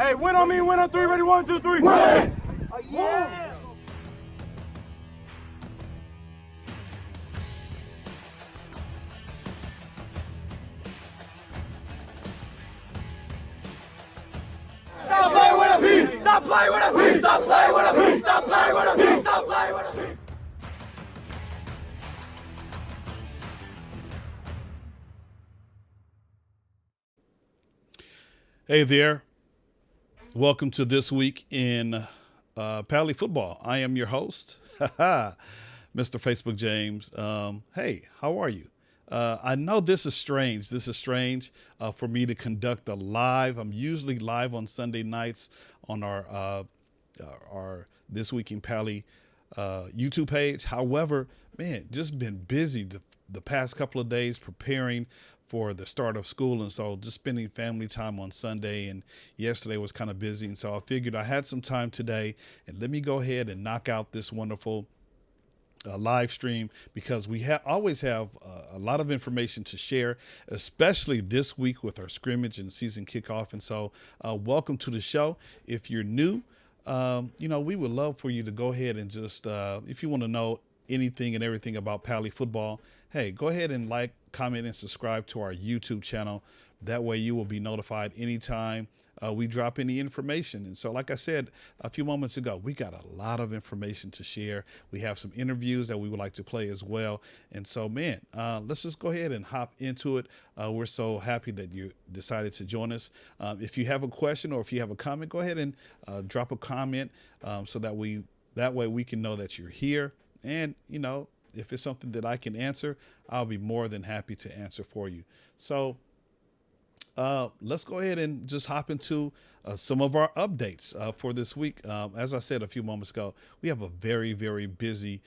Hey, win on me, win on three. Ready, 1, 2, 3. Win! Oh, yeah. Stop playing with a P! Stop playing with a P! Stop playing with a P! Stop playing with a P! Stop playing with a P! Hey there. Welcome to This Week in Pali Football. I am your host, Mr. Facebook James. Hey, how are you? I know this is strange. This is strange for me to conduct a live. I'm usually live on Sunday nights on our This Week in Pali YouTube page. However, man, just been busy the past couple of days preparing for the start of school, and so just spending family time on Sunday, and yesterday was kind of busy, and so I figured I had some time today, and let me go ahead and knock out this wonderful live stream, because we always have a lot of information to share, especially this week with our scrimmage and season kickoff. And so welcome to the show. If you're new, we would love for you to go ahead and just, if you want to know anything and everything about Pali football, hey, go ahead and like, comment, and subscribe to our YouTube channel. That way you will be notified anytime we drop any information. And so, like I said a few moments ago, we got a lot of information to share. We have some interviews that we would like to play as well. And so, man, let's just go ahead and hop into it. We're so happy that you decided to join us. If you have a question or if you have a comment, go ahead and drop a comment so that way we can know that you're here. And, if it's something that I can answer, I'll be more than happy to answer for you. So let's go ahead and just hop into some of our updates for this week. As I said a few moments ago, we have a very, very busy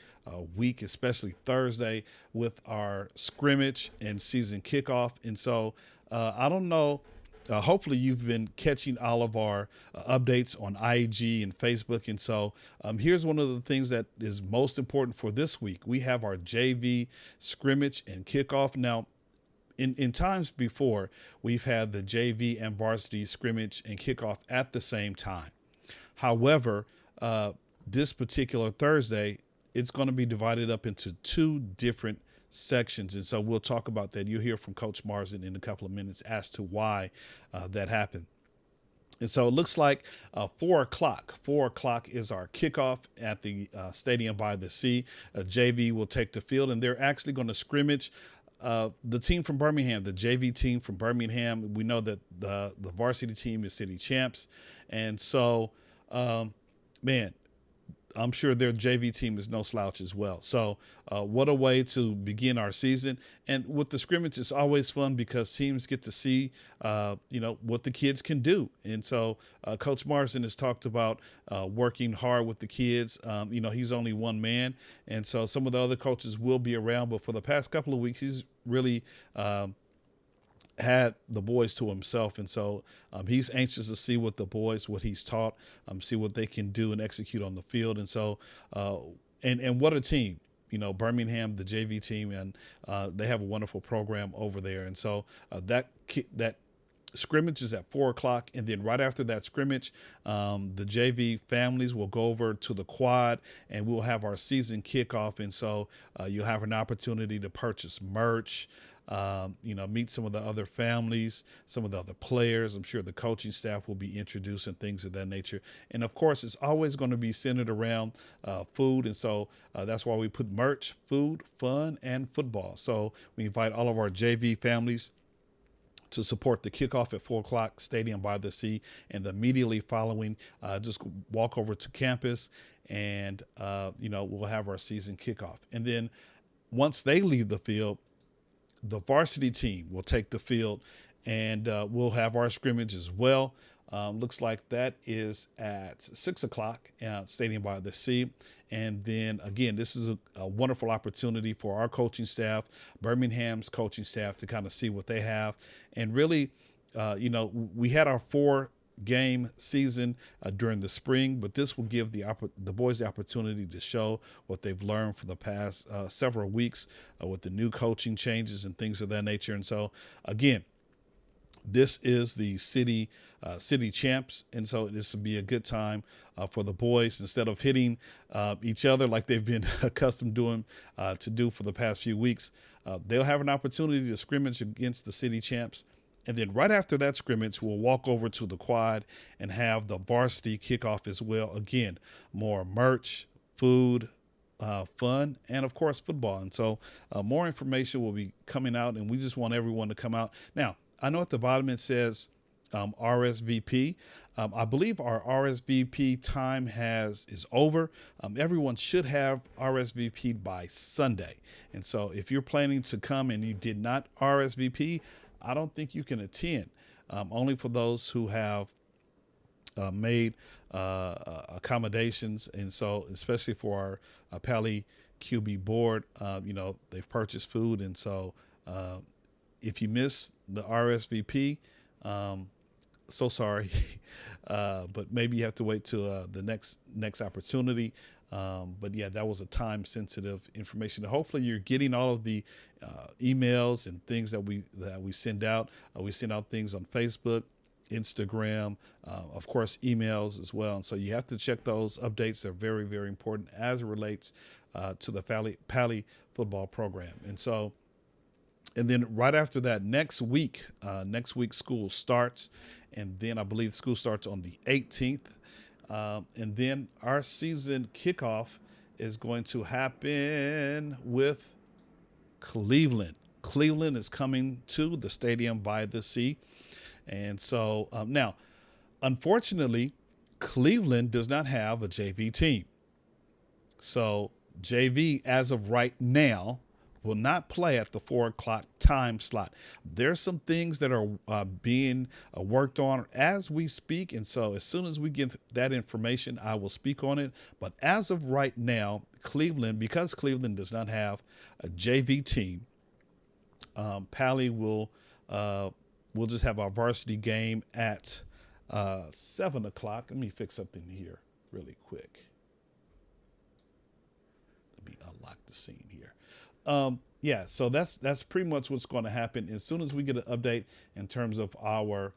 week, especially Thursday with our scrimmage and season kickoff. And so I don't know. Hopefully you've been catching all of our updates on IG and Facebook. And so here's one of the things that is most important for this week. We have our JV scrimmage and kickoff. Now, in times before, we've had the JV and varsity scrimmage and kickoff at the same time. However, this particular Thursday, it's going to be divided up into two different sections. And so we'll talk about that. You'll hear from Coach Marsden in a couple of minutes as to why that happened. And so it looks like 4 o'clock. 4 o'clock is our kickoff at the Stadium by the Sea. JV will take the field, and they're actually going to scrimmage the team from Birmingham, the JV team from Birmingham. We know that the varsity team is city champs. And so, man, I'm sure their JV team is no slouch as well. So what a way to begin our season. And with the scrimmage, it's always fun because teams get to see, what the kids can do. And so Coach Marsden has talked about working hard with the kids. He's only one man. And so some of the other coaches will be around. But for the past couple of weeks, he's really had the boys to himself. And so he's anxious to see what he's taught, see what they can do and execute on the field. And so, and what a team, Birmingham, the JV team, and they have a wonderful program over there. And so that scrimmage is at 4 o'clock. And then right after that scrimmage, the JV families will go over to the quad and we'll have our season kickoff. And so you'll have an opportunity to purchase merch, meet some of the other families, some of the other players. I'm sure the coaching staff will be introduced and things of that nature. And of course, it's always going to be centered around food. And so that's why we put merch, food, fun, and football. So we invite all of our JV families to support the kickoff at 4 o'clock, Stadium by the Sea, and immediately following, just walk over to campus and, we'll have our season kickoff. And then once they leave the field, the varsity team will take the field and we'll have our scrimmage as well. Looks like that is at 6 o'clock, Stadium by the Sea. And then, again, this is a wonderful opportunity for our coaching staff, Birmingham's coaching staff, to kind of see what they have. And really, we had our 4-game season during the spring, but this will give the boys the opportunity to show what they've learned for the past several weeks with the new coaching changes and things of that nature. And so, again, This is the city champs, and so this will be a good time for the boys. Instead of hitting each other like they've been accustomed to do for the past few weeks, they'll have an opportunity to scrimmage against the city champs. And then right after that scrimmage, we'll walk over to the quad and have the varsity kickoff as well. Again, more merch, food, fun, and of course football. And so more information will be coming out, and we just want everyone to come out. Now, I know at the bottom it says RSVP. I believe our RSVP time is over. Everyone should have RSVP by Sunday. And so if you're planning to come and you did not RSVP, I don't think you can attend. Only for those who have made accommodations. And so especially for our Pali QB board, they've purchased food. And so if you miss the RSVP, so sorry, but maybe you have to wait till the next opportunity. But yeah, that was a time sensitive information. Hopefully you're getting all of the emails and things that we send out. We send out things on Facebook, Instagram, of course, emails as well. And so you have to check those updates. They're very, very important as it relates to the Pali football program. And then right after that, next week school starts. And then I believe school starts on the 18th. And then our season kickoff is going to happen with Cleveland. Cleveland is coming to the Stadium by the Sea. And so now, unfortunately, Cleveland does not have a JV team. So JV, as of right now, will not play at the 4 o'clock time slot. There's some things that are being worked on as we speak. And so as soon as we get that information, I will speak on it. But as of right now, Cleveland, because Cleveland does not have a JV team, Pali will just have our varsity game at 7 o'clock. Let me fix something here really quick. Let me unlock the scene here. Yeah, so that's pretty much what's going to happen. As soon as we get an update in terms of our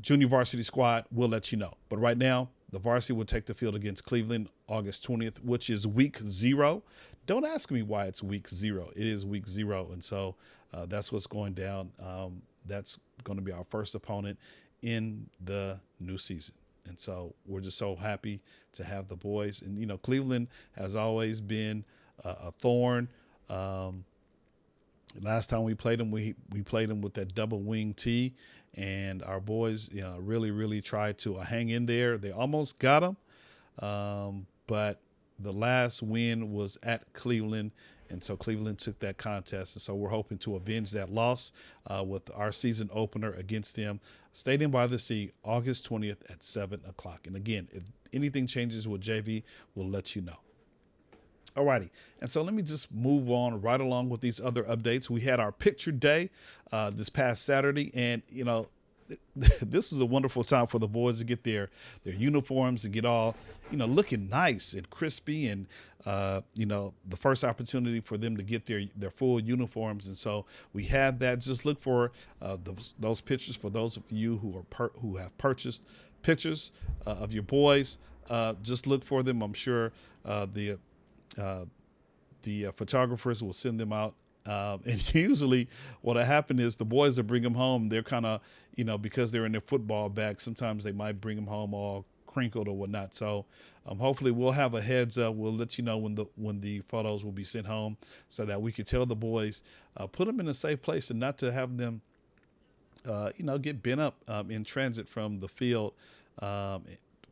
junior varsity squad, we'll let you know. But right now, the varsity will take the field against Cleveland August 20th, which is week 0. Don't ask me why it's week 0. It is week 0, and so that's what's going down. That's going to be our first opponent in the new season. And so we're just so happy to have the boys. And, Cleveland has always been a thorn. Last time we played them, we played them with that double wing T. And our boys, really, really tried to hang in there. They almost got them. But the last win was at Cleveland. And so Cleveland took that contest. And so we're hoping to avenge that loss with our season opener against them. Stadium by the Sea, August 20th at 7 o'clock. And again, if anything changes with JV, we'll let you know. All righty. And so let me just move on right along with these other updates. We had our picture day this past Saturday. And, this is a wonderful time for the boys to get their uniforms and get all, looking nice and crispy. And, the first opportunity for them to get their full uniforms. And so we had that. Just look for those pictures for those of you who have purchased pictures of your boys. Just look for them. I'm sure the photographers will send them out. And usually what'll happen is the boys that bring them home, they're kind of, because they're in their football bag, sometimes they might bring them home all crinkled or whatnot. So hopefully we'll have a heads up. We'll let you know when the photos will be sent home so that we can tell the boys, put them in a safe place and not to have them, get bent up in transit from the field. To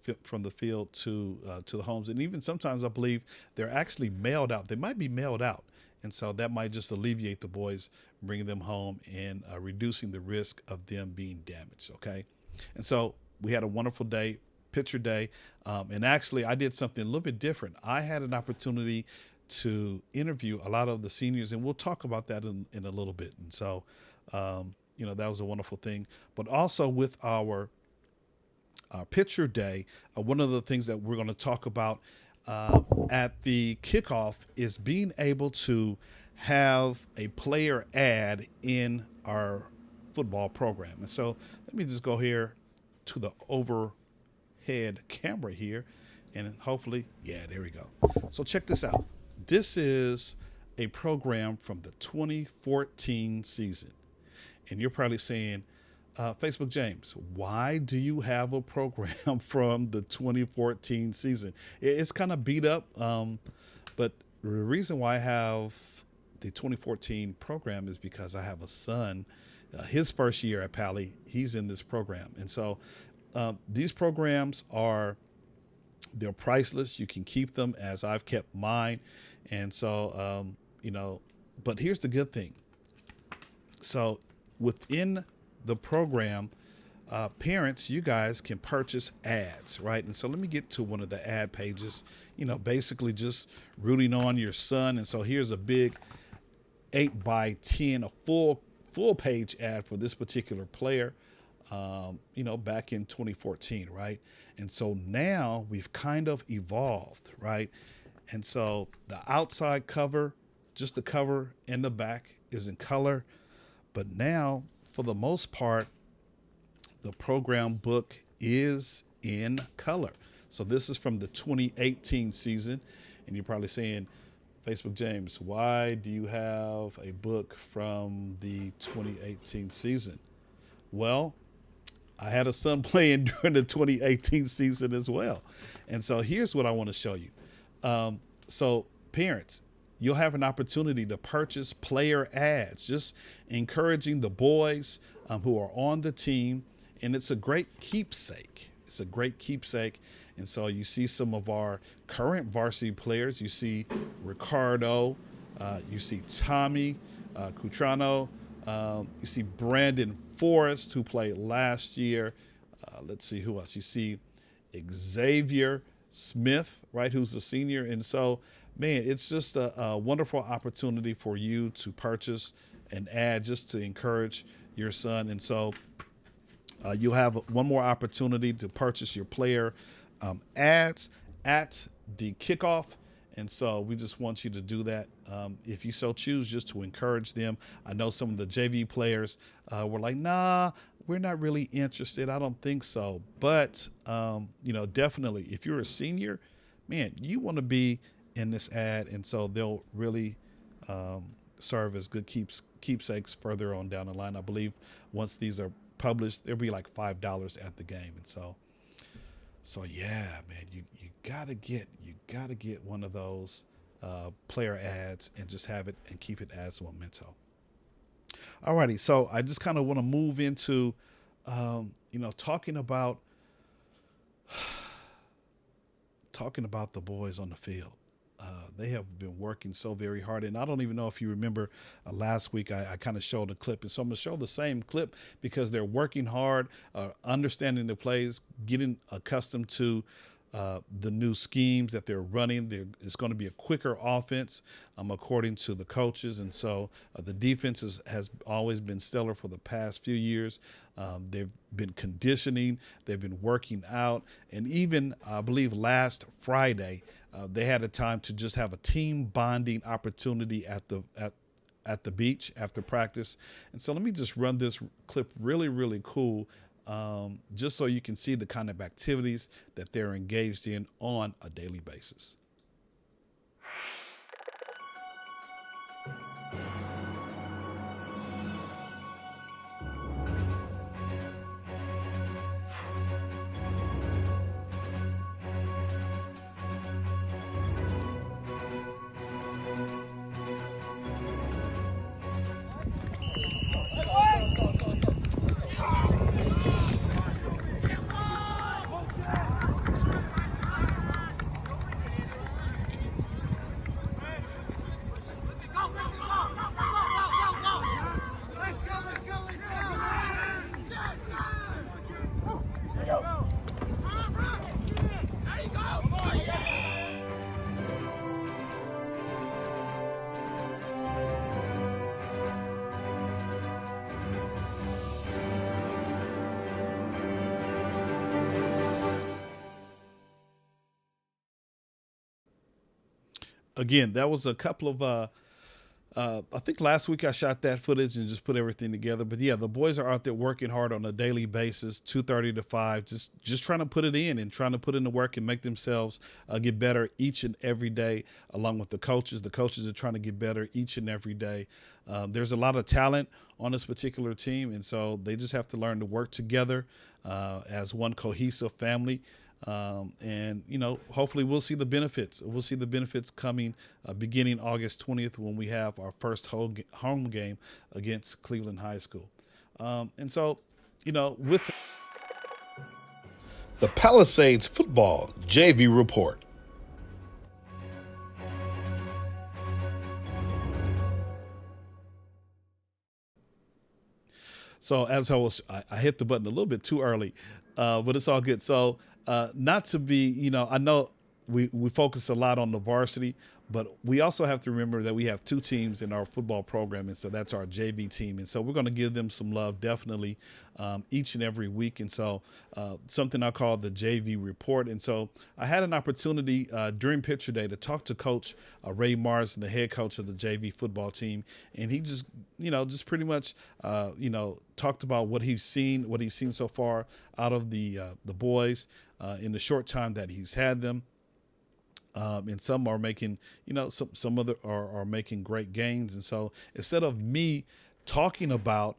the homes. And even sometimes I believe they're actually mailed out. They might be mailed out. And so that might just alleviate the boys, bringing them home and reducing the risk of them being damaged. Okay. And so we had a wonderful day, picture day. And actually I did something a little bit different. I had an opportunity to interview a lot of the seniors, and we'll talk about that in a little bit. And so, that was a wonderful thing. But also with our picture day, one of the things that we're going to talk about at the kickoff is being able to have a player ad in our football program. And so let me just go here to the overhead camera here, and hopefully, yeah, there we go. So check this out. This is a program from the 2014 season. And you're probably saying, Facebook James, why do you have a program from the 2014 season? It's kind of beat up, but the reason why I have the 2014 program is because I have a son. His first year at Pali, he's in this program. And so these programs they're priceless. You can keep them as I've kept mine. And so, but here's the good thing. So within the program, parents, you guys can purchase ads, right? And so let me get to one of the ad pages, basically just rooting on your son. And so here's a big 8x10, a full page ad for this particular player, back in 2014, right? And so now we've kind of evolved, right? And so the outside cover, just the cover and the back is in color. But now, for the most part, the program book is in color. So this is from the 2018 season. And you're probably saying, Facebook James, why do you have a book from the 2018 season? Well, I had a son playing during the 2018 season as well. And so here's what I want to show you. So parents, you'll have an opportunity to purchase player ads, just encouraging the boys who are on the team. And it's a great keepsake. It's a great keepsake. And so you see some of our current varsity players. You see Ricardo, you see Tommy Cutrano, you see Brandon Forrest, who played last year. Let's see who else. You see Xavier Smith, right, who's a senior. And so, man, it's just a wonderful opportunity for you to purchase an ad just to encourage your son. And so you'll have one more opportunity to purchase your player ads at the kickoff. And so we just want you to do that if you so choose, just to encourage them. I know some of the JV players were like, nah, we're not really interested. I don't think so. But, definitely if you're a senior, man, you want to be in this ad. And so they'll really serve as good keepsakes further on down the line. I believe once these are published, there'll be like $5 at the game. And so yeah, man, you gotta get one of those player ads and just have it and keep it as a memento. Alrighty, so I just kind of want to move into talking about the boys on the field. They have been working so very hard. And I don't even know if you remember last week, I kind of showed a clip. And so I'm going to show the same clip because they're working hard, understanding the plays, getting accustomed to the new schemes that they're running. It's going to be a quicker offense, according to the coaches. And so the defense has always been stellar for the past few years. They've been conditioning. They've been working out. And even, I believe, last Friday, they had a time to just have a team bonding opportunity at the beach after practice. And so let me just run this clip really, really cool, just so you can see the kind of activities that they're engaged in on a daily basis. Again, that was a couple of I think last week I shot that footage and just put everything together. But yeah, the boys are out there working hard on a daily basis, 2:30 to 5, just trying to put it in and trying to put in the work and make themselves get better each and every day, along with the coaches. The coaches are trying to get better each and every day. There's a lot of talent on this particular team, and so they just have to learn to work together as one cohesive family. And hopefully we'll see the benefits. We'll see the benefits coming beginning August 20th when we have our first home game against Cleveland High School. And so, with the Palisades Football JV Report. So as I hit the button a little bit too early, but it's all good. So not to be, I know we focus a lot on the varsity, but we also have to remember that we have two teams in our football program, and so that's our JV team. And so we're going to give them some love definitely each and every week. And so something I call the JV Report. And so I had an opportunity during Picture Day to talk to Coach Ray Marsden, the head coach of the JV football team. And he just pretty much, talked about what he's seen so far out of the boys in the short time that he's had them. And some are making, some other are making great gains. And so instead of me talking about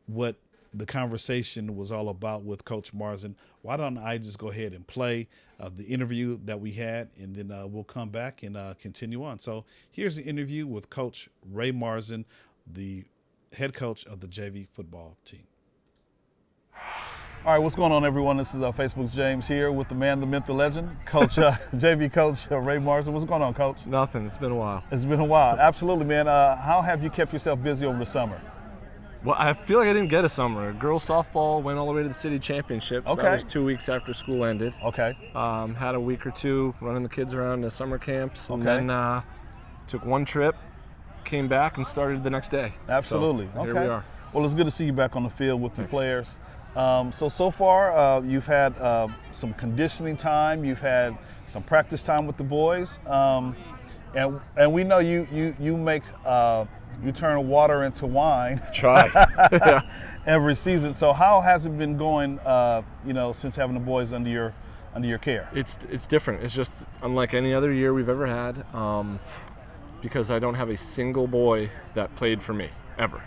what the conversation was all about with Coach Marsden, why don't I just go ahead and play the interview that we had, and then we'll come back and continue on. So here's the interview with Coach Ray Marsden, the head coach of the JV football team. All right, what's going on, everyone? This is Facebook's James here with the man, the myth, the legend, Coach JV Coach Ray Marsden. What's going on, Coach? Nothing. It's been a while. It's been a while. Absolutely, man. How have you kept yourself busy over the summer? Well, I feel like I didn't get a summer. Girls softball went all the way to the city championships. Okay. That was 2 weeks after school ended. Okay. Had a week or two running the kids around to summer camps, and Okay. then took one trip, came back, and started the next day. Absolutely. So, okay. Here we are. Well, it's good to see you back on the field with your players. So far, you've had some conditioning time. You've had some practice time with the boys, and we know you make you turn water into wine. Try. Yeah. Every season. So how has it been going? Since having the boys under your care. It's different. It's just unlike any other year we've ever had, because I don't have a single boy that played for me ever.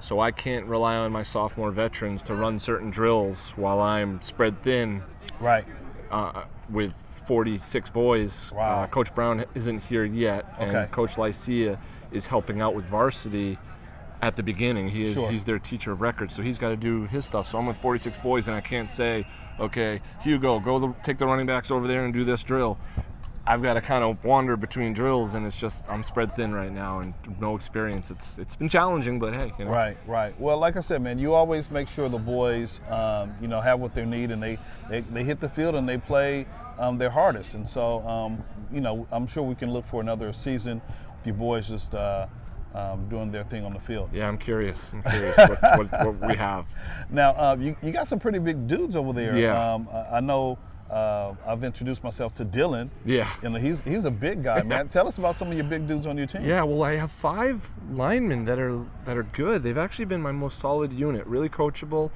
So I can't rely on my sophomore veterans to run certain drills while I'm spread thin. Right. With 46 boys. Wow. Coach Brown isn't here yet, Okay. and Coach Lycia is helping out with varsity at the beginning. He's their teacher of record, so he's got to do his stuff. So I'm with 46 boys, and I can't say, okay, Hugo, take the running backs over there and do this drill. I've got to kind of wander between drills, and it's just I'm spread thin right now and no experience. It's been challenging, but hey, Right. Well, like I said, man, you always make sure the boys, have what they need, and they hit the field and they play their hardest. And so, I'm sure we can look for another season with you boys just doing their thing on the field. Yeah, I'm curious what we have. Now, you got some pretty big dudes over there. Yeah. I know. I've introduced myself to Dylan. Yeah. And he's a big guy, man. Tell us about some of your big dudes on your team. Yeah, well, I have 5 linemen that are good. They've actually been my most solid unit. Really coachable,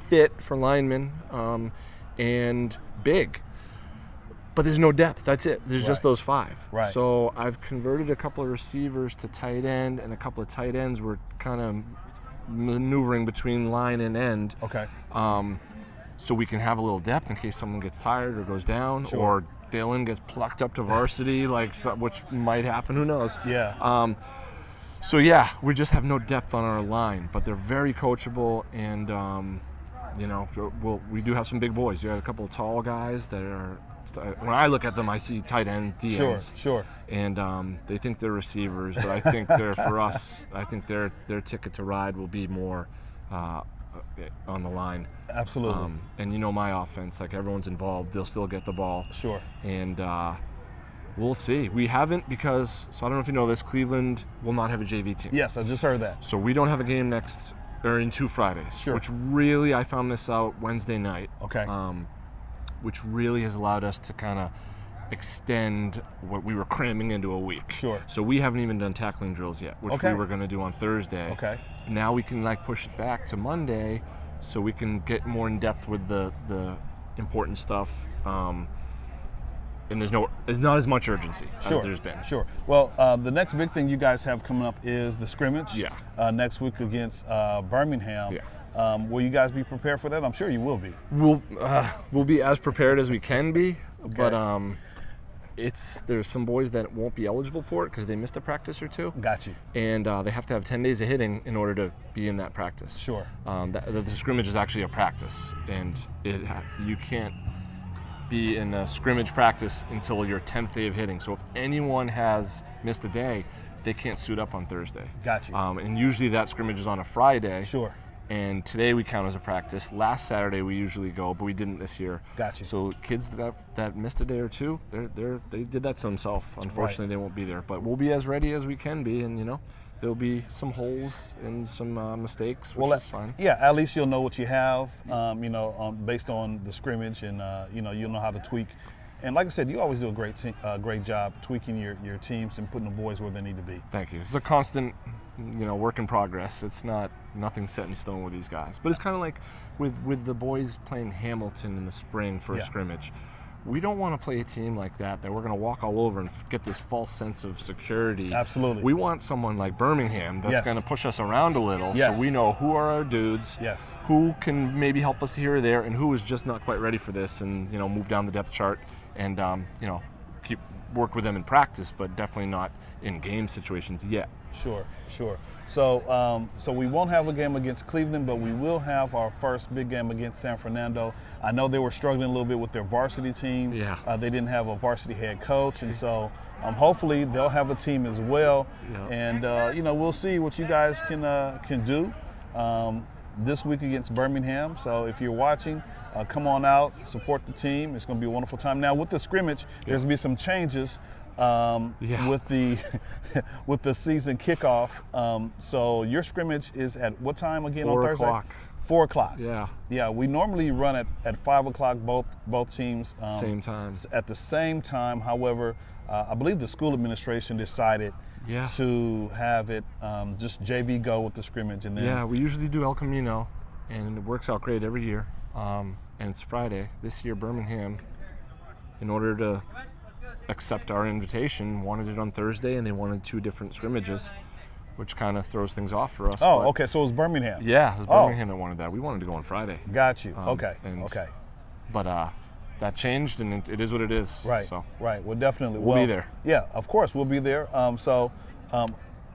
fit for linemen, and big. But there's no depth. That's it. There's just those 5. Right. So I've converted a couple of receivers to tight end, and a couple of tight ends were kind of maneuvering between line and end. Okay. So we can have a little depth in case someone gets tired or goes down, Sure. or Dylan gets plucked up to varsity, which might happen. Who knows? Yeah. So yeah, we just have no depth on our line, but they're very coachable, and we do have some big boys. You got a couple of tall guys that are. When I look at them, I see tight end DNs. Sure. And they think they're receivers, but I think they're for us. I think their ticket to ride will be more on the line. Absolutely. And my offense, like everyone's involved, they'll still get the ball. Sure. And we'll see. We haven't because, so I don't know if you know this, Cleveland will not have a JV team. Yes, I just heard that. So we don't have a game in 2 Fridays. Sure. Which really, I found this out Wednesday night. Okay. Which really has allowed us to kind of extend what we were cramming into a week. Sure. So we haven't even done tackling drills yet, which Okay. we were going to do on Thursday. Okay. Now we can like push it back to Monday, so we can get more in depth with the important stuff. And there's not as much urgency Sure. as there's been. Sure. Well, the next big thing you guys have coming up is the scrimmage. Yeah. Next week against Birmingham. Yeah. Will you guys be prepared for that? I'm sure you will be. We'll be as prepared as we can be, Okay. but there's some boys that won't be eligible for it because they missed a practice or two. Got you. And they have to have 10 days of hitting in order to be in that practice. Sure. The scrimmage is actually a practice, and you can't be in a scrimmage practice until your 10th day of hitting. So if anyone has missed a day, they can't suit up on Thursday. Got you. And usually that scrimmage is on a Friday. Sure. And today we count as a practice. Last Saturday we usually go, but we didn't this year. Got you. So kids that missed a day or two, they did that to themselves. Unfortunately, They won't be there. But we'll be as ready as we can be, and there'll be some holes and some mistakes, which is fine. Yeah, at least you'll know what you have, based on the scrimmage, and you'll know how to tweak. And like I said, you always do a great job tweaking your teams and putting the boys where they need to be. Thank you. It's a constant, work in progress. It's nothing set in stone with these guys. But it's kind of like with the boys playing Hamilton in the spring for a scrimmage. We don't want to play a team like that we're going to walk all over and get this false sense of security. Absolutely. We want someone like Birmingham that's going to push us around a little, Yes. so we know who are our dudes, Yes. who can maybe help us here or there, and who is just not quite ready for this, and move down the depth chart and keep work with them in practice, but definitely not in game situations yet. Sure. So we won't have a game against Cleveland, but we will have our first big game against San Fernando. I know they were struggling a little bit with their varsity team. Yeah. They didn't have a varsity head coach, and so hopefully they'll have a team as well. Yeah. And we'll see what you guys can do this week against Birmingham. So if you're watching, come on out, support the team. It's going to be a wonderful time. Now with the scrimmage, there's going to be some changes. With the with the season kickoff. So your scrimmage is at what time again on Thursday? 4 o'clock. 4 o'clock. Yeah. We normally run at 5 o'clock. Both teams Same time. at the same time. However, I believe the school administration decided to have it just JV go with the scrimmage, and then we usually do El Camino, and it works out great every year. And it's Friday this year. Birmingham, in order to accept our invitation, wanted it on Thursday, and they wanted 2 different scrimmages, which kind of throws things off for us. Oh, but okay. So it was Birmingham. Yeah, it was Birmingham that wanted that. We wanted to go on Friday. Got you. Okay. But that changed, and it is what it is. Right. So right. Well, definitely. we'll be there. Yeah, of course we'll be there.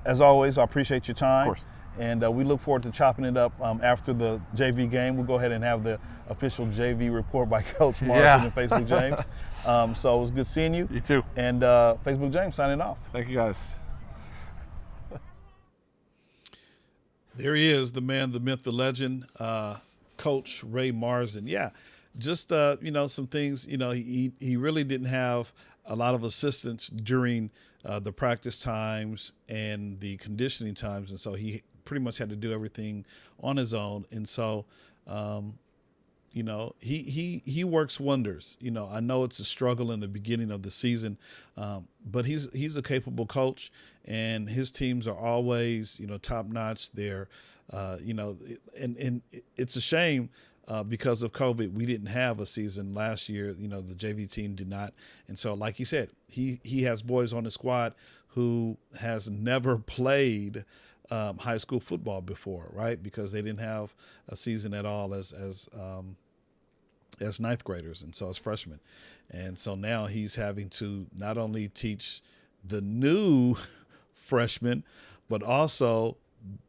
As always, I appreciate your time. Of course. And we look forward to chopping it up after the JV game. We'll go ahead and have the official JV report by Coach Marsden and Facebook James. So it was good seeing you. You too. And Facebook James signing off. Thank you, guys. There he is, the man, the myth, the legend, Coach Ray Marsden. Yeah, just some things. He really didn't have a lot of assistance during the practice times and the conditioning times, and so he pretty much had to do everything on his own. And so, he works wonders. I know it's a struggle in the beginning of the season, but he's a capable coach, and his teams are always, top notch. They're, and it's a shame because of COVID, we didn't have a season last year. The JV team did not, and so, like he said, he has boys on the squad who has never played high school football before, right? Because they didn't have a season at all as ninth graders, and so as freshmen. And so now he's having to not only teach the new freshmen, but also,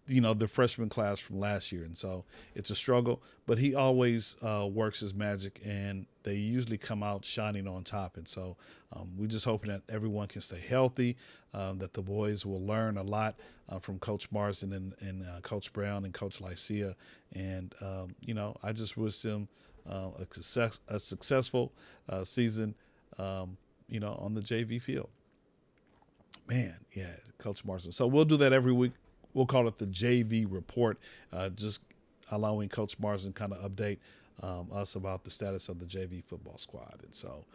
the freshman class from last year. And so it's a struggle, but he always works his magic, and they usually come out shining on top. And so we're just hoping that everyone can stay healthy, that the boys will learn a lot from Coach Marsden and Coach Brown and Coach Lycia. And, I just wish them a successful season, on the JV field. Man, yeah, Coach Marsden. So we'll do that every week. We'll call it the JV report, just allowing Coach Marsden kind of update us about the status of the JV football squad. And so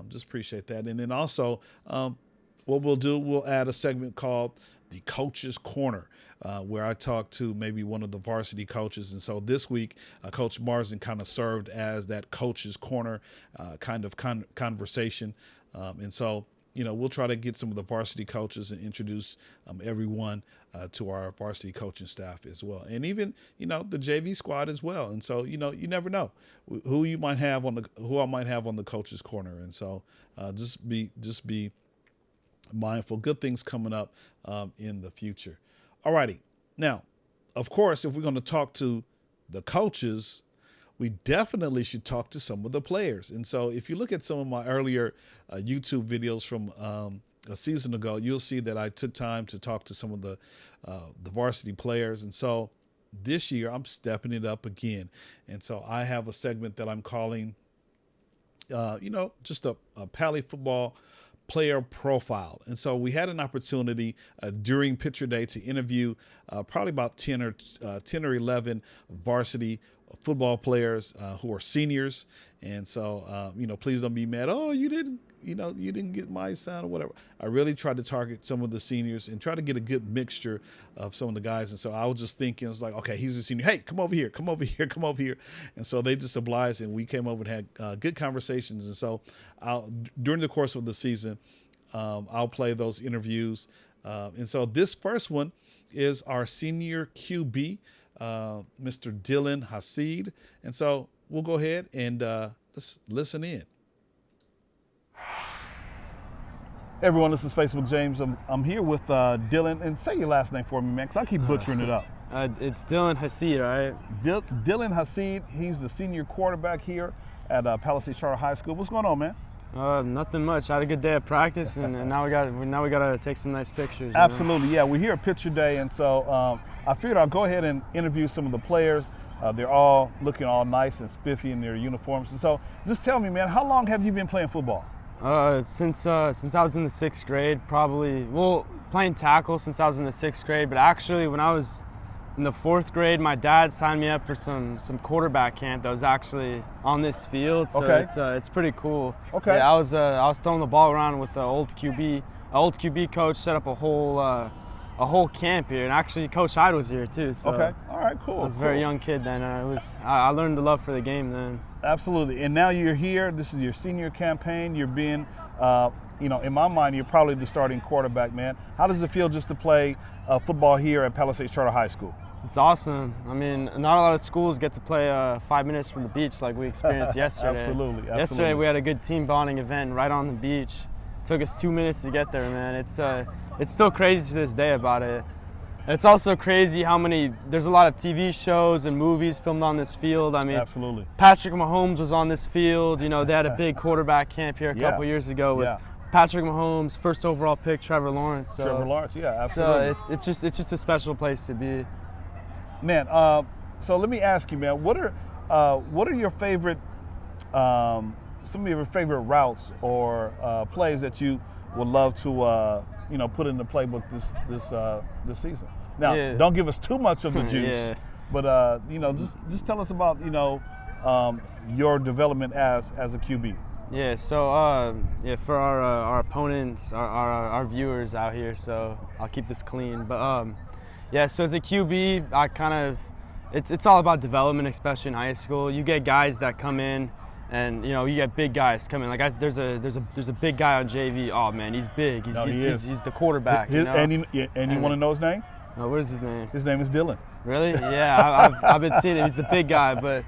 Just appreciate that. And then also, what we'll do, we'll add a segment called the Coach's Corner, where I talk to maybe one of the varsity coaches. And so this week, Coach Marsden kind of served as that Coach's Corner kind of conversation. And so, we'll try to get some of the varsity coaches and introduce everyone to our varsity coaching staff as well. And even, the JV squad as well. And so, you never know who I might have on the Coach's Corner. And so just be mindful. Good things coming up in the future. All righty. Now, of course, if we're going to talk to the coaches, we definitely should talk to some of the players. And so if you look at some of my earlier YouTube videos from a season ago, you'll see that I took time to talk to some of the varsity players. And so this year I'm stepping it up again. And so I have a segment that I'm calling, just a Pali football player profile. And so we had an opportunity during Picture Day to interview probably about 10 or 11 varsity football players who are seniors. And so, please don't be mad. Oh, you didn't get my son or whatever. I really tried to target some of the seniors and try to get a good mixture of some of the guys. And so I was just thinking, it's like, okay, he's a senior. Hey, come over here, come over here, come over here. And so they just obliged, and we came over and had good conversations. And so during the course of the season, I'll play those interviews. And so this first one is our senior QB, Mr. Dylan Hasid. And so we'll go ahead and let's listen in. Hey everyone, this is Facebook James. I'm here with Dylan, and say your last name for me, man, because I keep butchering it up. It's Dylan Hasid, right? Dylan Hasid, he's the senior quarterback here at Palisades Charter High School. What's going on, man? Nothing much. I had a good day of practice, and now we gotta take some nice pictures. Absolutely, yeah. We're here at Picture Day, and so I figured I'll go ahead and interview some of the players. They're all looking all nice and spiffy in their uniforms. And so, just tell me, man, how long have you been playing football? Since I was in the 6th grade, playing tackle since I was in the 6th grade. But actually, when I was in the 4th grade, my dad signed me up for some quarterback camp that was actually on this field. So it's pretty cool. Okay. Yeah, I was throwing the ball around with the old QB. Old QB coach set up a whole camp here, and actually Coach Hyde was here too. So okay. All right. Cool. I was a very young kid then. I learned the love for the game then. Absolutely. And now you're here. This is your senior campaign. You're being, in my mind, you're probably the starting quarterback, man. How does it feel just to play football here at Palisades Charter High School? It's awesome. I mean, not a lot of schools get to play 5 minutes from the beach like we experienced yesterday. Absolutely. Yesterday we had a good team bonding event right on the beach. It took us 2 minutes to get there, man. It's still crazy to this day about it. It's also crazy there's a lot of TV shows and movies filmed on this field. I mean, absolutely. Patrick Mahomes was on this field. They had a big quarterback camp here a couple years ago with Patrick Mahomes, first overall pick, Trevor Lawrence. So, Trevor Lawrence, yeah, absolutely. So it's just a special place to be. Man, so let me ask you, man, what are your favorite, some of your favorite routes or plays that you would love to, put in the playbook this season? Now, don't give us too much of the juice, but just tell us about your development as a QB. Yeah. So for our opponents, our viewers out here, so I'll keep this clean. But so as a QB, it's all about development, especially in high school. You get guys that come in, and you get big guys come in. Like there's a big guy on JV. Oh man, he's big. He's the quarterback. And you want to know his name? Oh, what is his name? His name is Dylan. Really? Yeah, I've been seeing it. He's the big guy, but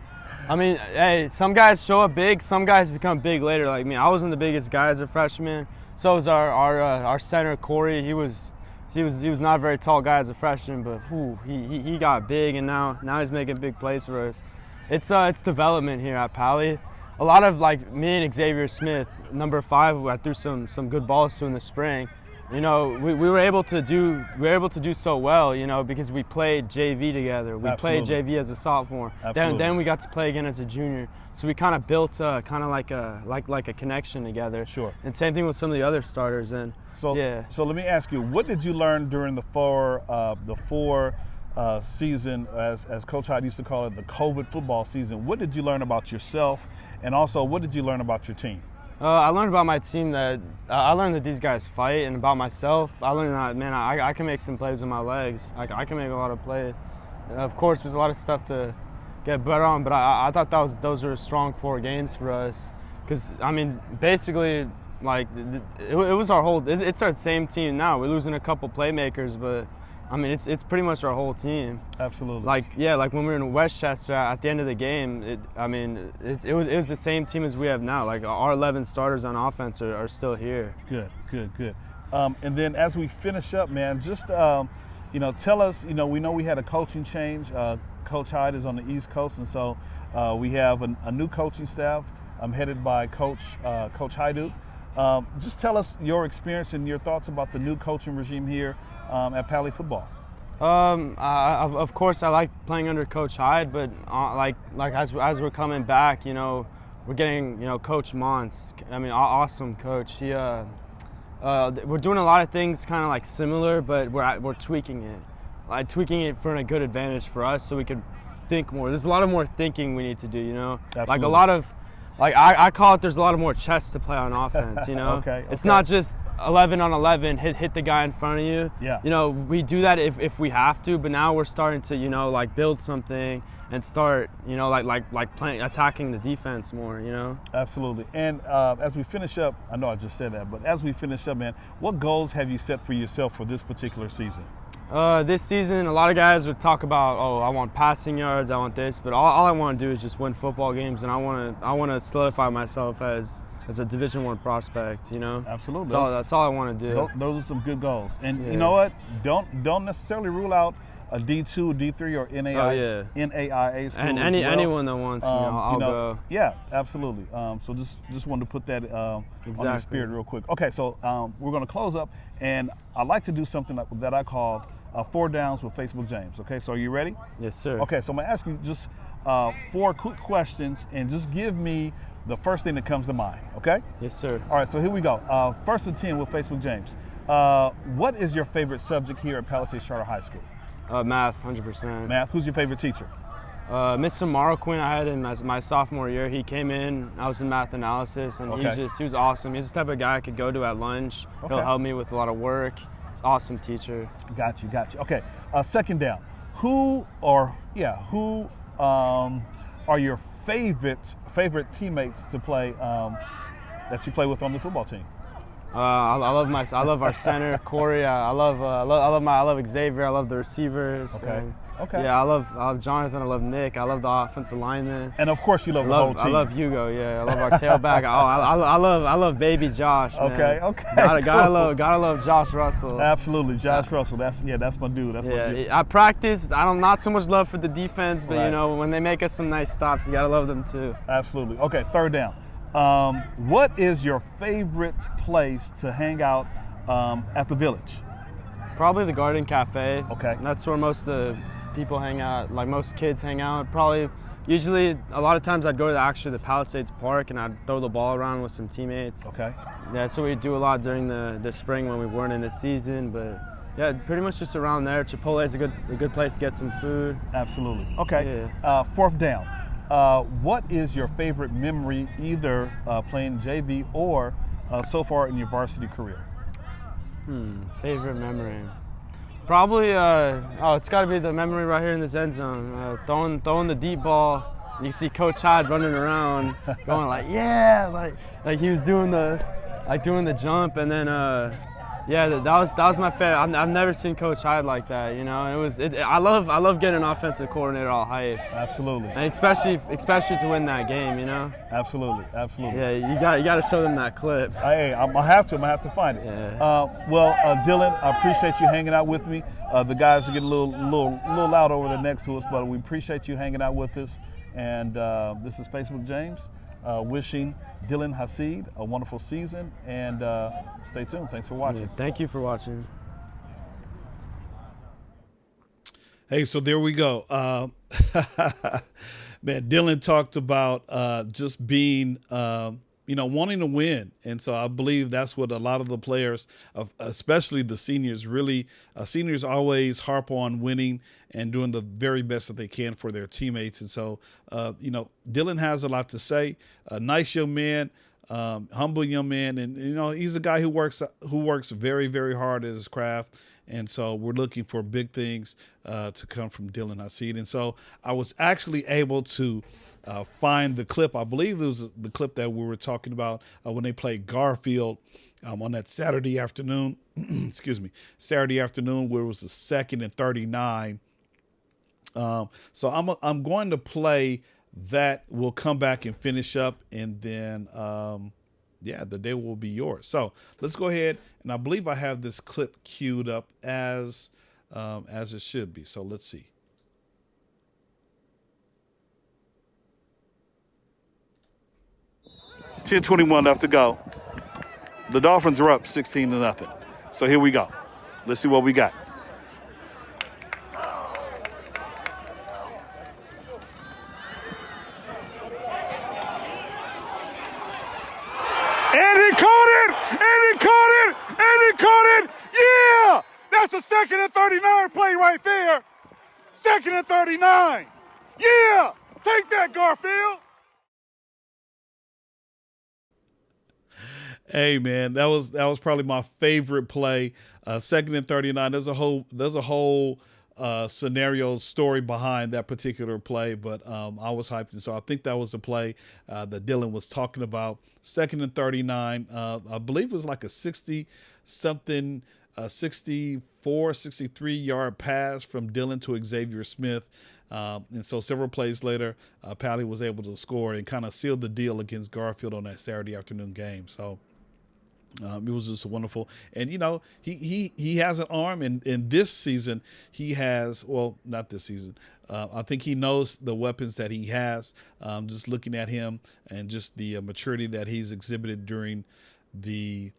I mean, hey, some guys show up big. Some guys become big later. Like me, I wasn't the biggest guy as a freshman. So was our center Corey. He was not a very tall guy as a freshman, but he got big, and now he's making big plays for us. It's development here at Pali. A lot of me and Xavier Smith, number 5, who I threw some good balls to in the spring. We were able to do so well, because we played JV together. We played JV as a sophomore. Then we got to play again as a junior. So we kind of built like a connection together. Sure. And same thing with some of the other starters. And so let me ask you, what did you learn during the four season, as Coach Hyde used to call it, the COVID football season? What did you learn about yourself, and also what did you learn about your team? I learned about my team that I learned that these guys fight, and about myself, I learned that, man, I can make some plays with my legs. I can make a lot of plays. Of course, there's a lot of stuff to get better on, but I thought those were strong 4 games for us. Because, I mean, basically, like, it was our whole – it's our same team now. We're losing a couple playmakers, but, I mean, it's pretty much our whole team. Absolutely. Like, yeah, like when we were in Westchester at the end of the game, it was the same team as we have now. Like, our 11 starters on offense are still here. Good. And then as we finish up, man, just, tell us, we know we had a coaching change. Coach Hyde is on the East Coast, and so we have a new coaching staff headed by Coach Hyde. Just tell us your experience and your thoughts about the new coaching regime here at Pali football. Of course, I like playing under Coach Hyde, but like as we're coming back, we're getting Coach Mons. I mean, awesome coach. He we're doing a lot of things kind of like similar, but we're tweaking it, for a good advantage for us, so we could think more. There's a lot of more thinking we need to do. Absolutely. Like a lot of. Like I call it, there's a lot of more chess to play on offense, Okay. It's not just 11 on 11, hit the guy in front of you. Yeah. We do that if we have to, but now we're starting to, like build something and start, like playing, attacking the defense more, Absolutely. And as we finish up, I know I just said that, but as we finish up, man, what goals have you set for yourself for this particular season? This season, a lot of guys would talk about, I want passing yards, I want this, but all I want to do is just win football games, and I want to solidify myself as a Division I prospect. Absolutely. That's all I want to do. Those are some good goals, and Yeah. you know what? Don't necessarily rule out a D2, D3, or NAIA school And as well. anyone that wants me, I'll go. Yeah, absolutely. So just wanted to put that on your spirit real quick. Okay, so we're going to close up, and I like to do something that I call 4 downs with Facebook James. Okay, so are you ready? Yes, sir. Okay, so I'm gonna ask you just 4 quick questions, and just give me the first thing that comes to mind. Okay? Yes, sir. All right, so here we go. First and 10 with Facebook James. What is your favorite subject here at Palisades Charter High School? Math, 100%. Math. Who's your favorite teacher? Mr. Marroquin, I had in my sophomore year. He came in, I was in math analysis, and Okay. he was awesome. He's the type of guy I could go to at lunch. Okay. He'll help me with a lot of work. He's an awesome teacher. Got you. Okay, second down. Who are your favorite teammates to play that you play with on the football team? I love our center Corey. I love Xavier. I love the receivers. Okay. Yeah, I love Jonathan. I love Nick. I love the offensive lineman. And of course, you love the whole team. I love Hugo. Yeah, I love our tailback. I love baby Josh. Man. Okay. Gotta love Josh Russell. Absolutely, Josh Russell. That's my dude. That's my dude. I practice. Not so much love for the defense, but Right. when they make us some nice stops, you gotta love them too. Absolutely. Okay, third down. What is your favorite place to hang out at the Village? Probably the Garden Cafe. Okay. That's where most of the people hang out, like most kids hang out. Usually, a lot of times I'd go to the Palisades Park and I'd throw the ball around with some teammates. Okay. Yeah, so we do a lot during the spring when we weren't in the season, but yeah, pretty much just around there. Chipotle is a good place to get some food. Absolutely. Okay. Yeah. Fourth down. What is your favorite memory, either playing JV or so far in your varsity career? Favorite memory. Probably, it's got to be the memory right here in this end zone. Throwing the deep ball. You see Coach Hyde running around, going like, yeah, like he was doing the jump, and then that was my favorite. I've never seen Coach Hyde like that. I love getting an offensive coordinator all hyped. Absolutely. And especially to win that game. Absolutely. Yeah, you got to show them that clip. Hey, I'm gonna have to find it. Yeah. Dylan, I appreciate you hanging out with me. The guys are getting a little loud over there next to us, but we appreciate you hanging out with us. And this is Facebook James, wishing Dylan Hasid a wonderful season. And stay tuned. Thanks for watching. Yeah, thank you for watching. Hey, so there we go. Man, Dylan talked about just being, wanting to win. And so I believe that's what a lot of the players, especially the seniors, seniors always harp on winning and doing the very best that they can for their teammates. And so, Dylan has a lot to say. A nice young man. humble young man, and he's a guy who works very, very hard at his craft. And so we're looking for big things to come from Dylan Hasid. And so I was actually able to find the clip. I believe it was the clip that we were talking about when they played Garfield on that Saturday afternoon. Excuse me, Saturday afternoon, where it was the 2nd and 39. So I'm going to play that. We'll come back and finish up, and then the day will be yours. So let's go ahead, and I believe I have this clip queued up as it should be. So let's see. $10:21 left to go. The Dolphins are up 16-0. So here we go. Let's see what we got. And he caught it! And he caught it! And he caught it! Yeah! That's the 2nd and 39 play right there. 2nd and 39. Yeah! Take that, Garfield! Hey man, that was probably my favorite play. 2nd and 39. There's a whole scenario story behind that particular play, but I was hyped, and so I think that was the play that Dylan was talking about. 2nd and 39. I believe it was like a 60-something, 64, 63-yard pass from Dylan to Xavier Smith. And so several plays later, Pali was able to score and kind of seal the deal against Garfield on that Saturday afternoon game. So it was just wonderful. And, he has an arm, and in this season he has, well, not this season. I think he knows the weapons that he has, just looking at him and just the maturity that he's exhibited during the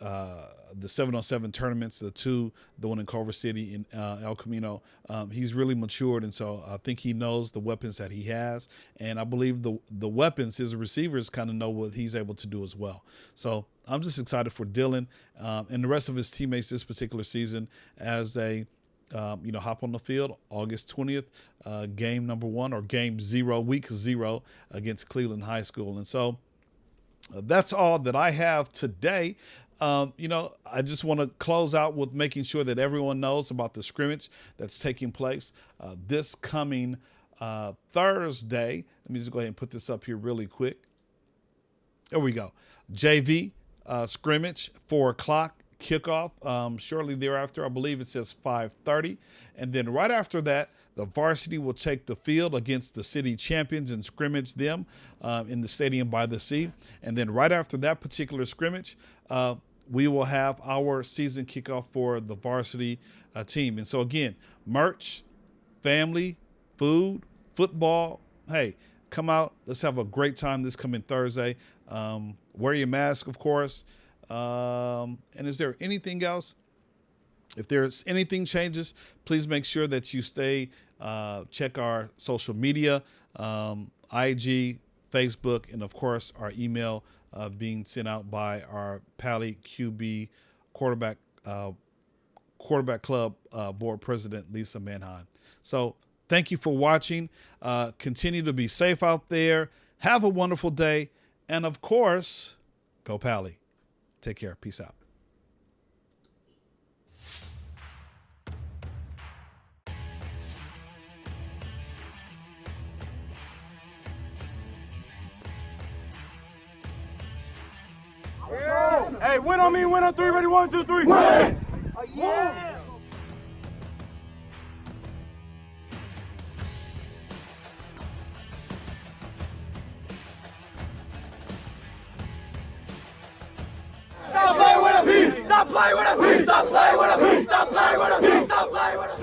7-on-7 tournaments, the one in Culver City in El Camino. He's really matured, and so I think he knows the weapons that he has, and I believe the weapons, his receivers kind of know what he's able to do as well. So I'm just excited for Dylan and the rest of his teammates this particular season as they hop on the field August 20th, game number 1 or game 0, week 0 against Cleveland High School. And so that's all that I have today. I just want to close out with making sure that everyone knows about the scrimmage that's taking place this coming Thursday. Let me just go ahead and put this up here really quick. There we go. JV scrimmage, 4 o'clock kickoff. Shortly thereafter, I believe it says 5:30. And then right after that, the varsity will take the field against the city champions and scrimmage them in the Stadium by the Sea. And then right after that particular scrimmage, we will have our season kickoff for the varsity team. And so again, merch, family, food, football. Hey, come out. Let's have a great time this coming Thursday. Wear your mask, of course. And is there anything else? If there's anything changes, please make sure that you check our social media, IG, Facebook, and of course our email being sent out by our Pali QB quarterback club board president, Lisa Manheim. So thank you for watching. Continue to be safe out there. Have a wonderful day. And of course, go Pali. Take care. Peace out. Hey, win on me, win on 3, ready, 1, 2, 3. Win! Oh, yeah! Stop playing with a P! Stop playing with a P! Stop playing with a P! Stop playing with a P! Stop playing with a P!